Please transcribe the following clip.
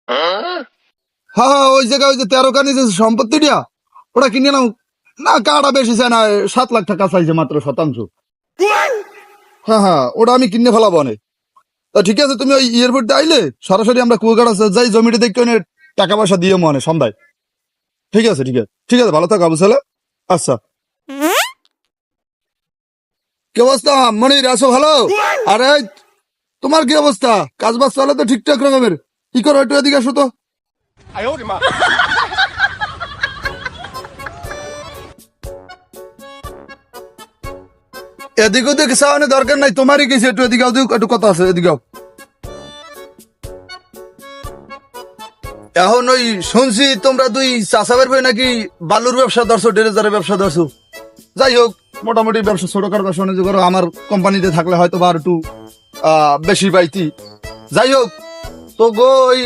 হ্যাঁ হ্যাঁ, ওই জায়গায় ওই যে 13 কানি যে সম্পত্তিটা ওটা কিনে নাও। না, কাটা বেশি চাই না, 7 লাখ টাকা চাইছে মাত্র শতাংশ। হ্যাঁ হ্যাঁ, ওটা আমি কিনে ফেলাবো অনেক। তা ঠিক আছে, তুমি ওই এয়ারপোর্টে আইলে সরাসরি আমরা কুয়াকাটা যাই, জমিটা দেখতে টাকা পয়সা দিয়ে মনে সন্ধ্যায়। ঠিক আছে ঠিক আছে ঠিক আছে, ভালো থাকো আবু সালে। আচ্ছা, কি অবস্থা মনির, আছো ভালো? আরে তোমার কি অবস্থা? কাজ বাজ চলে তো ঠিকঠাক রকমের? কি করো, একটু এদিকে আসো তো। এদিক ওদিক চাওয়ানোর দরকার নাই, তোমারই কিছু একটু এদিকে আও, একটু কথা আছে, এদিকে আও। এখন ওই শুনছি তোমরা দুই চাষাবের ভাই নাকি বালুর ব্যবসা ধরছো, ডেরেজারের ব্যবসা ধরছো। যাই হোক, মোটামুটি ব্যবসা ছোটখাটো ব্যবসা বাণিজ্য করো, আমার কোম্পানিতে থাকলে হয়তো বা আর একটু বেশি পাইতি। যাই হোক, তো গো ওই